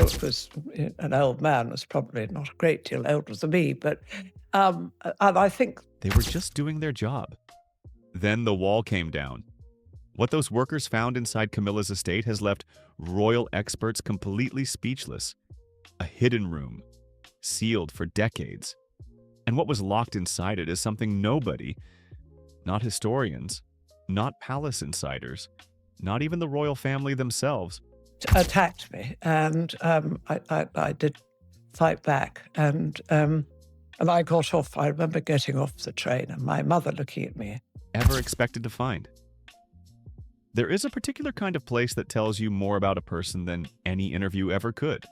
So it was an old man, was probably not a great deal older than me, but and I think They were just doing their job. Then the wall came down. What those workers found inside Camilla's estate has left royal experts completely speechless. A hidden room, sealed for decades. And what was locked inside it is something nobody, not historians, not palace insiders, not even the royal family themselves, attacked me, and I did fight back, and I got off. I remember getting off the train and my mother looking at me. ever expected to find. There is a particular kind of place that tells you more about a person than any interview ever could.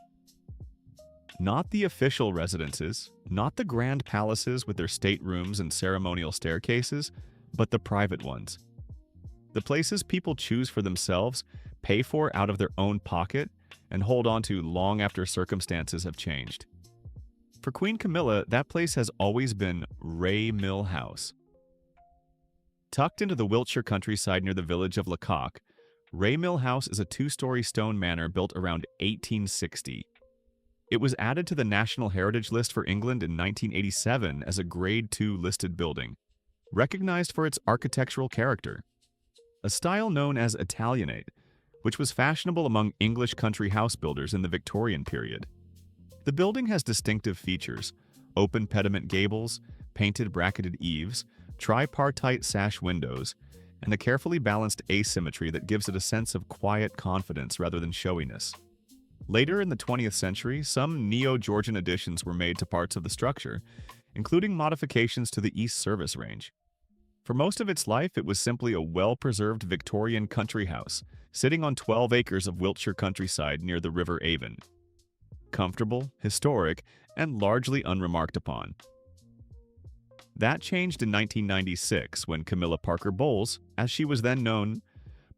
Not the official residences, not the grand palaces with their staterooms and ceremonial staircases, but the private ones. The places people choose for themselves, pay for out of their own pocket, and hold on to long after circumstances have changed. For Queen Camilla, that place has always been Ray Mill House. Tucked into the Wiltshire countryside near the village of Lecoq, Ray Mill House is a two-story stone manor built around 1860. It was added to the National Heritage List for England in 1987 as a Grade II listed building, recognized for its architectural character. A style known as Italianate, which was fashionable among English country house builders in the Victorian period. The building has distinctive features: open pediment gables, painted bracketed eaves, tripartite sash windows, and a carefully balanced asymmetry that gives it a sense of quiet confidence rather than showiness. Later in the 20th century, some neo-Georgian additions were made to parts of the structure, including modifications to the East Service Range. For most of its life, it was simply a well-preserved Victorian country house, sitting on 12 acres of Wiltshire countryside near the River Avon. Comfortable, historic, and largely unremarked upon. That changed in 1996 when Camilla Parker Bowles, as she was then known,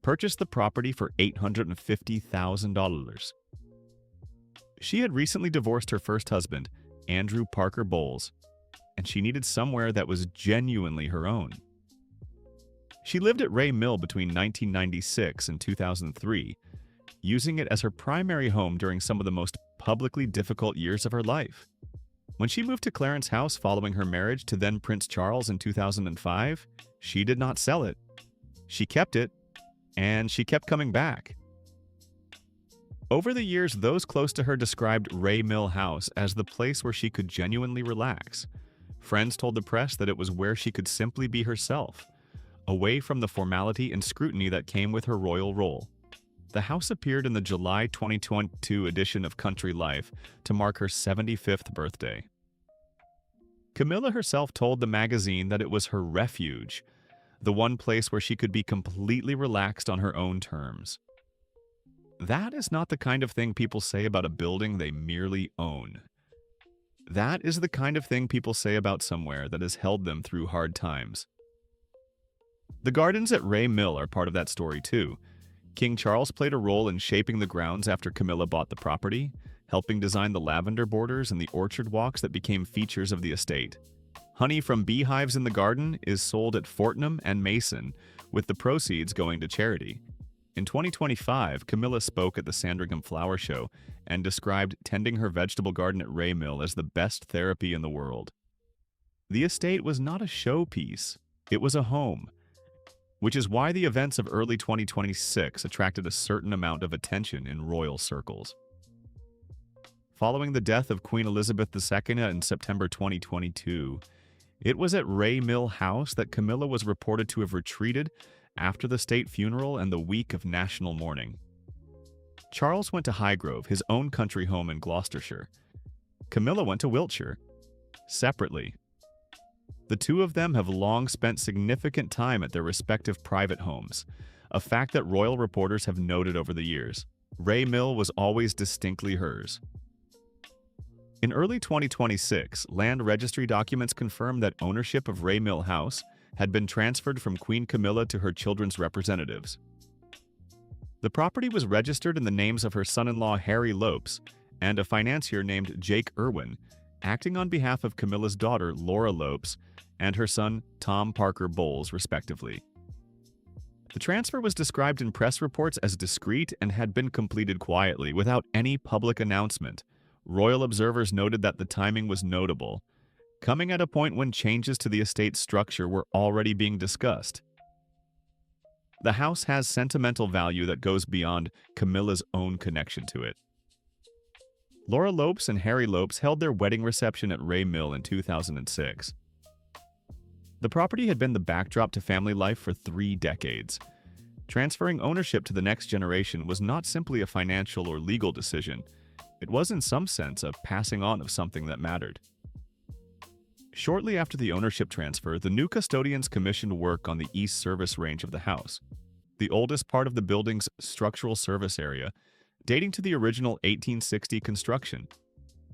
purchased the property for $850,000. She had recently divorced her first husband, Andrew Parker Bowles, and she needed somewhere that was genuinely her own. She lived at Ray Mill between 1996 and 2003, using it as her primary home during some of the most publicly difficult years of her life. When she moved to Clarence House following her marriage to then Prince Charles in 2005, she did not sell it. She kept it, and she kept coming back. Over the years, those close to her described Ray Mill House as the place where she could genuinely relax. Friends told the press that it was where she could simply be herself, away from the formality and scrutiny that came with her royal role. The house appeared in the July 2022 edition of Country Life to mark her 75th birthday. Camilla herself told the magazine that it was her refuge, the one place where she could be completely relaxed on her own terms. That is not the kind of thing people say about a building they merely own. That is the kind of thing people say about somewhere that has held them through hard times. The gardens at Ray Mill are part of that story too. King Charles played a role in shaping the grounds after Camilla bought the property, helping design the lavender borders and the orchard walks that became features of the estate. Honey from beehives in the garden is sold at Fortnum and Mason, with the proceeds going to charity. In 2025, Camilla spoke at the Sandringham Flower Show and described tending her vegetable garden at Ray Mill as the best therapy in the world. The estate was not a showpiece, it was a home, which is why the events of early 2026 attracted a certain amount of attention in royal circles. Following the death of Queen Elizabeth II in September 2022, it was at Ray Mill House that Camilla was reported to have retreated after the state funeral and the week of national mourning. Charles went to Highgrove, his own country home in Gloucestershire. Camilla went to Wiltshire, separately. The two of them have long spent significant time at their respective private homes, a fact that royal reporters have noted over the years. Ray Mill was always distinctly hers. In early 2026, land registry documents confirmed that ownership of Ray Mill House had been transferred from Queen Camilla to her children's representatives. The property was registered in the names of her son-in-law Harry Lopes and a financier named Jake Irwin, acting on behalf of Camilla's daughter Laura Lopes and her son Tom Parker Bowles, respectively. The transfer was described in press reports as discreet and had been completed quietly, without any public announcement. Royal observers noted that the timing was notable, coming at a point when changes to the estate's structure were already being discussed. The house has sentimental value that goes beyond Camilla's own connection to it. Laura Lopes and Harry Lopes held their wedding reception at Ray Mill in 2006. The property had been the backdrop to family life for 3 decades. Transferring ownership to the next generation was not simply a financial or legal decision. It was, in some sense, a passing on of something that mattered. Shortly after the ownership transfer, the new custodians commissioned work on the east service range of the house, the oldest part of the building's structural service area, dating to the original 1860 construction,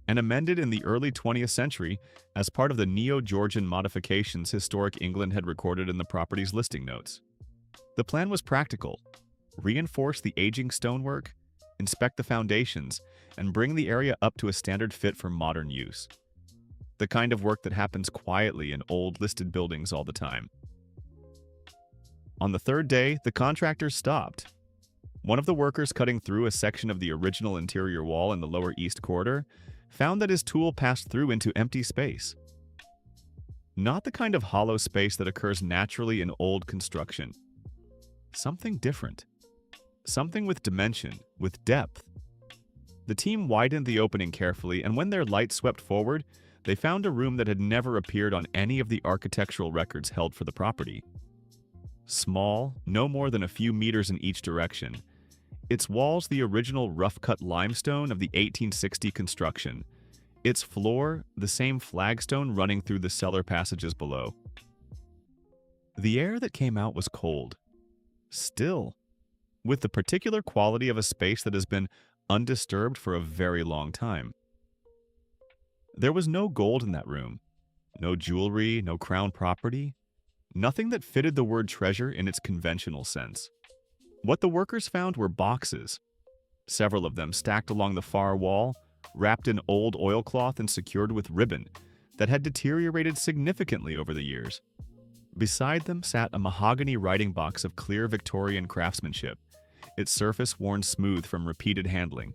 and amended in the early 20th century as part of the Neo-Georgian modifications historic England had recorded in the property's listing notes. The plan was practical: reinforce the aging stonework, inspect the foundations, and bring the area up to a standard fit for modern use. The kind of work that happens quietly in old listed buildings all the time. On the 3rd day, the contractors stopped. One of the workers cutting through a section of the original interior wall in the lower east corridor found that his tool passed through into empty space. Not the kind of hollow space that occurs naturally in old construction. Something different. Something with dimension, with depth. The team widened the opening carefully, and when their light swept forward, they found a room that had never appeared on any of the architectural records held for the property. Small, no more than a few meters in each direction, its walls the original rough-cut limestone of the 1860 construction, its floor the same flagstone running through the cellar passages below. The air that came out was cold, still, with the particular quality of a space that has been undisturbed for a very long time. There was no gold in that room, no jewelry, no crown property, nothing that fitted the word treasure in its conventional sense. What the workers found were boxes, several of them stacked along the far wall, wrapped in old oilcloth and secured with ribbon, that had deteriorated significantly over the years. Beside them sat a mahogany writing box of clear Victorian craftsmanship, its surface worn smooth from repeated handling.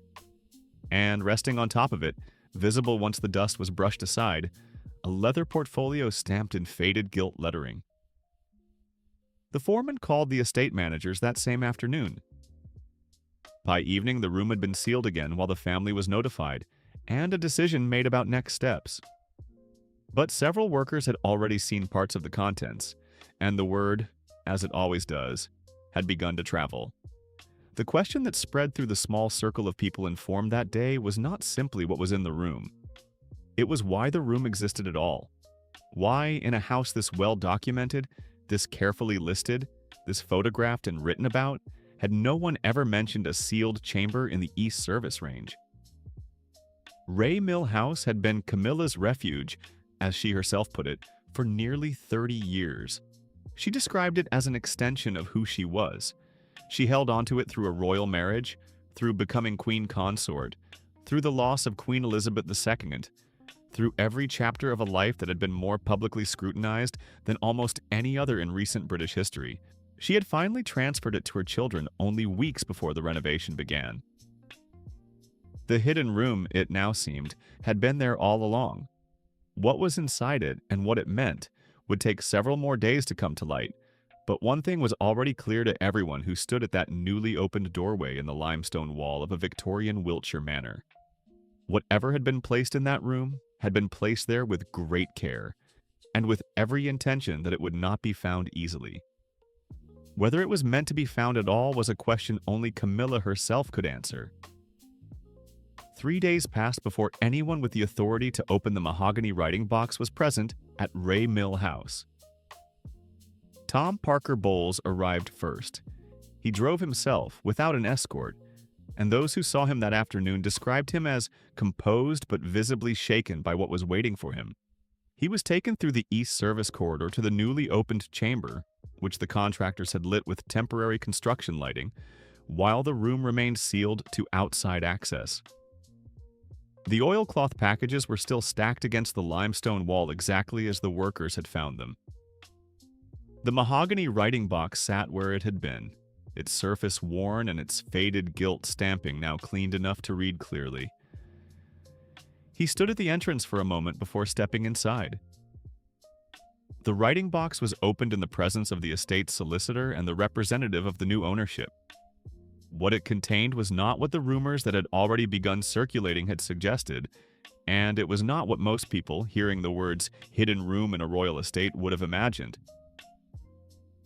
And resting on top of it, visible once the dust was brushed aside, a leather portfolio stamped in faded gilt lettering. The foreman called the estate managers that same afternoon. By evening, the room had been sealed again while the family was notified, and a decision made about next steps. But several workers had already seen parts of the contents, and the word, as it always does, had begun to travel. The question that spread through the small circle of people informed that day was not simply what was in the room. It was why the room existed at all. Why, in a house this well documented, this carefully listed, this photographed and written about, had no one ever mentioned a sealed chamber in the East Service Range? Ray Mill House had been Camilla's refuge, as she herself put it, for nearly 30 years. She described it as an extension of who she was. She held onto it through a royal marriage, through becoming Queen Consort, through the loss of Queen Elizabeth II, through every chapter of a life that had been more publicly scrutinized than almost any other in recent British history. She had finally transferred it to her children only weeks before the renovation began. The hidden room, it now seemed, had been there all along. What was inside it and what it meant would take several more days to come to light, but one thing was already clear to everyone who stood at that newly opened doorway in the limestone wall of a Victorian Wiltshire manor. Whatever had been placed in that room had been placed there with great care, and with every intention that it would not be found easily. Whether it was meant to be found at all was a question only Camilla herself could answer. 3 days passed before anyone with the authority to open the mahogany writing box was present at Ray Mill House. Tom Parker Bowles arrived first. He drove himself, without an escort, and those who saw him that afternoon described him as composed but visibly shaken by what was waiting for him. He was taken through the East Service Corridor to the newly opened chamber, which the contractors had lit with temporary construction lighting, while the room remained sealed to outside access. The oilcloth packages were still stacked against the limestone wall exactly as the workers had found them. The mahogany writing box sat where it had been, its surface worn and its faded gilt stamping now cleaned enough to read clearly. He stood at the entrance for a moment before stepping inside. The writing box was opened in the presence of the estate's solicitor and the representative of the new ownership. What it contained was not what the rumors that had already begun circulating had suggested, and it was not what most people, hearing the words "hidden room in a royal estate," would have imagined.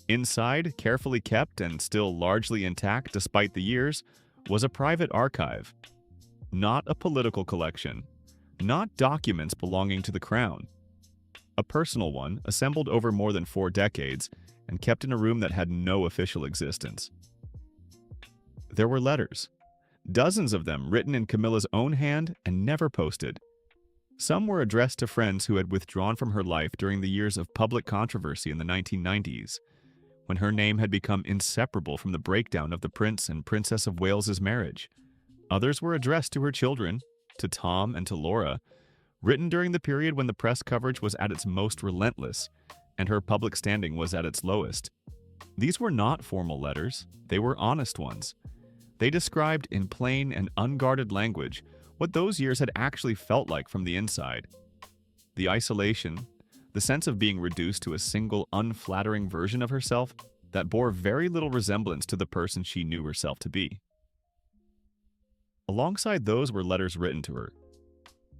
Inside, carefully kept and still largely intact despite the years, was a private archive. Not a political collection. Not documents belonging to the crown. A personal one, assembled over more than 4 decades, and kept in a room that had no official existence. There were letters. Dozens of them written in Camilla's own hand and never posted. Some were addressed to friends who had withdrawn from her life during the years of public controversy in the 1990s, when her name had become inseparable from the breakdown of the Prince and Princess of Wales's marriage. Others were addressed to her children, to Tom and to Laura, written during the period when the press coverage was at its most relentless and her public standing was at its lowest. These were not formal letters, they were honest ones. They described in plain and unguarded language what those years had actually felt like from the inside. The isolation, the sense of being reduced to a single unflattering version of herself that bore very little resemblance to the person she knew herself to be. Alongside those were letters written to her.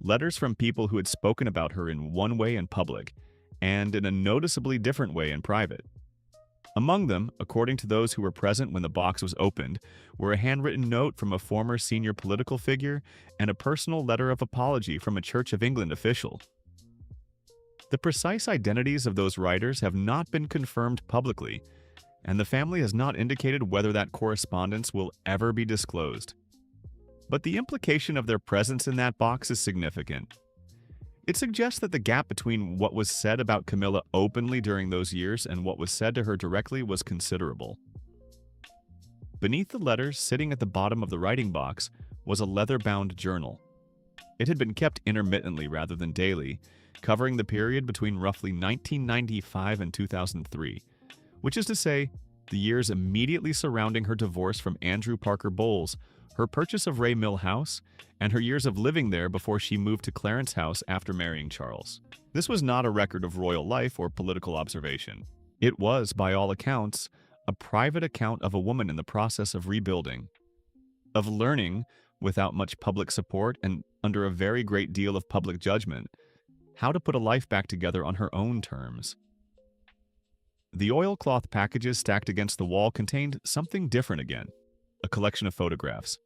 Letters from people who had spoken about her in one way in public and in a noticeably different way in private. Among them, according to those who were present when the box was opened, were a handwritten note from a former senior political figure and a personal letter of apology from a Church of England official. The precise identities of those writers have not been confirmed publicly, and the family has not indicated whether that correspondence will ever be disclosed. But the implication of their presence in that box is significant. It suggests that the gap between what was said about Camilla openly during those years and what was said to her directly was considerable. Beneath the letters, sitting at the bottom of the writing box, was a leather-bound journal. It had been kept intermittently rather than daily, covering the period between roughly 1995 and 2003, which is to say, the years immediately surrounding her divorce from Andrew Parker Bowles, her purchase of Ray Mill House, and her years of living there before she moved to Clarence House after marrying Charles. This was not a record of royal life or political observation. It was, by all accounts, a private account of a woman in the process of rebuilding, of learning, without much public support and under a very great deal of public judgment, how to put a life back together on her own terms. The oilcloth packages stacked against the wall contained something different again, a collection of photographs.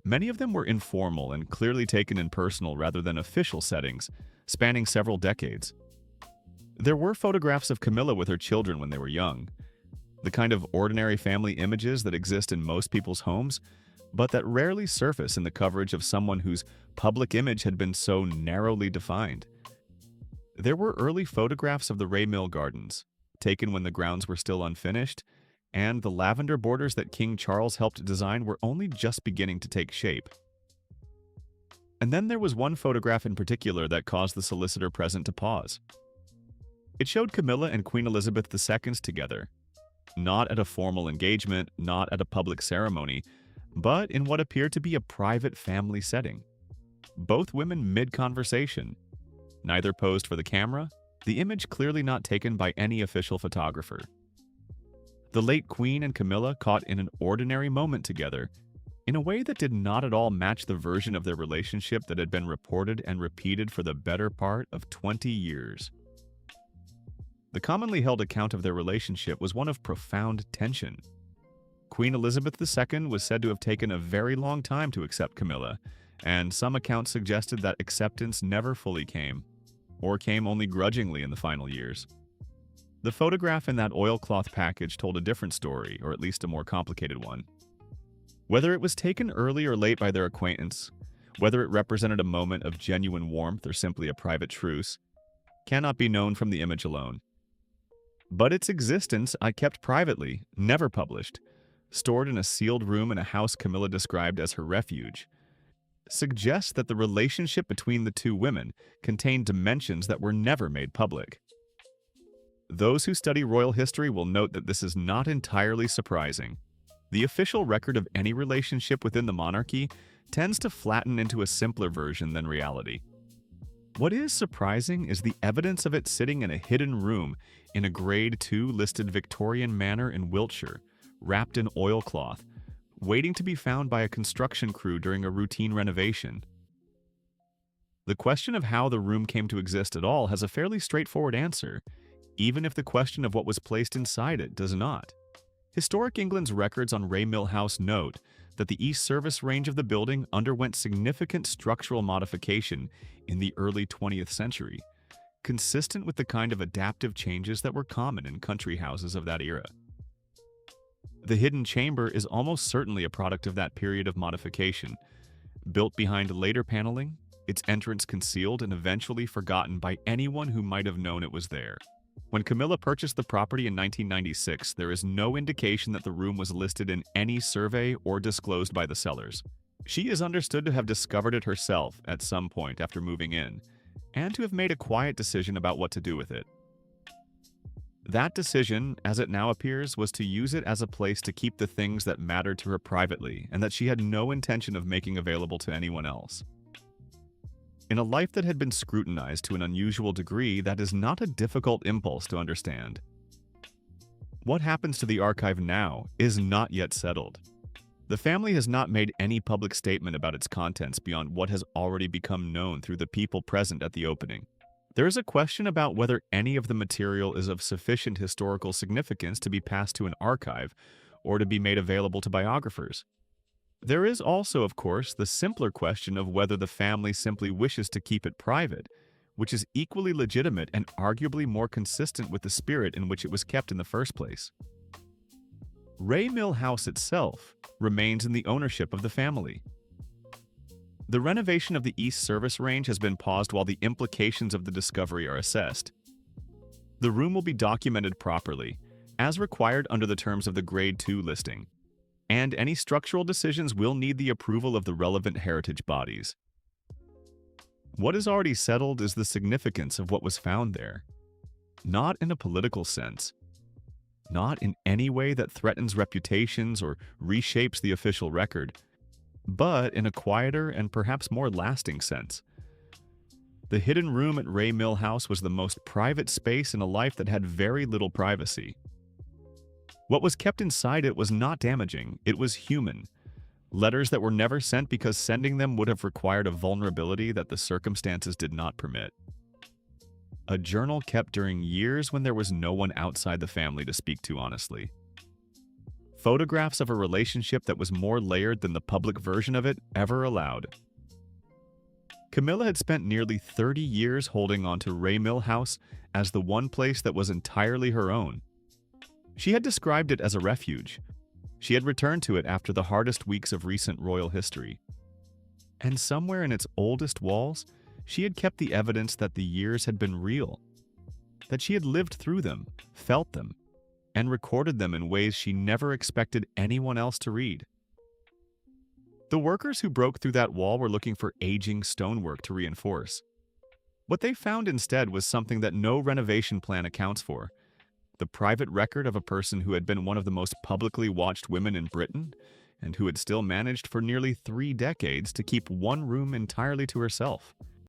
Many of them were informal and clearly taken in personal rather than official settings, spanning several decades. There were photographs of Camilla with her children when they were young, the kind of ordinary family images that exist in most people's homes, but that rarely surface in the coverage of someone whose public image had been so narrowly defined. There were early photographs of the Ray Mill Gardens, taken when the grounds were still unfinished, and the lavender borders that King Charles helped design were only just beginning to take shape. And then there was one photograph in particular that caused the solicitor present to pause. It showed Camilla and Queen Elizabeth II together, not at a formal engagement, not at a public ceremony, but in what appeared to be a private family setting. Both women mid-conversation. Neither posed for the camera, the image clearly not taken by any official photographer. The late Queen and Camilla caught in an ordinary moment together, in a way that did not at all match the version of their relationship that had been reported and repeated for the better part of 20 years. The commonly held account of their relationship was one of profound tension. Queen Elizabeth II was said to have taken a very long time to accept Camilla, and some accounts suggested that acceptance never fully came, or came only grudgingly in the final years. The photograph in that oilcloth package told a different story, or at least a more complicated one. Whether it was taken early or late by their acquaintance, whether it represented a moment of genuine warmth or simply a private truce, cannot be known from the image alone. But its existence I kept privately, never published, stored in a sealed room in a house Camilla described as her refuge, suggests that the relationship between the two women contained dimensions that were never made public. Those who study royal history will note that this is not entirely surprising. The official record of any relationship within the monarchy tends to flatten into a simpler version than reality. What is surprising is the evidence of it sitting in a hidden room in a Grade 2 listed Victorian manor in Wiltshire, wrapped in oilcloth, waiting to be found by a construction crew during a routine renovation. The question of how the room came to exist at all has a fairly straightforward answer, even if the question of what was placed inside it does not. Historic England's records on Ray Mill House note that the east service range of the building underwent significant structural modification in the early 20th century, consistent with the kind of adaptive changes that were common in country houses of that era. The hidden chamber is almost certainly a product of that period of modification, built behind later paneling, its entrance concealed and eventually forgotten by anyone who might have known it was there. When Camilla purchased the property in 1996, there is no indication that the room was listed in any survey or disclosed by the sellers. She is understood to have discovered it herself at some point after moving in, and to have made a quiet decision about what to do with it. That decision, as it now appears, was to use it as a place to keep the things that mattered to her privately and that she had no intention of making available to anyone else. In a life that had been scrutinized to an unusual degree, that is not a difficult impulse to understand. What happens to the archive now is not yet settled. The family has not made any public statement about its contents beyond what has already become known through the people present at the opening. There is a question about whether any of the material is of sufficient historical significance to be passed to an archive or to be made available to biographers. There is also, of course, the simpler question of whether the family simply wishes to keep it private, which is equally legitimate and arguably more consistent with the spirit in which it was kept in the first place. Ray Mill House itself remains in the ownership of the family. The renovation of the East Service Range has been paused while the implications of the discovery are assessed. The room will be documented properly, as required under the terms of the Grade 2 listing, and any structural decisions will need the approval of the relevant heritage bodies. What is already settled is the significance of what was found there, not in a political sense, not in any way that threatens reputations or reshapes the official record, but in a quieter and perhaps more lasting sense. The hidden room at Ray Mill House was the most private space in a life that had very little privacy. What was kept inside it was not damaging, it was human. Letters that were never sent because sending them would have required a vulnerability that the circumstances did not permit. A journal kept during years when there was no one outside the family to speak to honestly. Photographs of a relationship that was more layered than the public version of it ever allowed. Camilla had spent nearly 30 years holding on to Ray Mill House as the one place that was entirely her own. She had described it as a refuge. She had returned to it after the hardest weeks of recent royal history. And somewhere in its oldest walls, she had kept the evidence that the years had been real, that she had lived through them, felt them, and recorded them in ways she never expected anyone else to read. The workers who broke through that wall were looking for aging stonework to reinforce. What they found instead was something that no renovation plan accounts for: the private record of a person who had been one of the most publicly watched women in Britain, and who had still managed for nearly 3 decades to keep one room entirely to herself.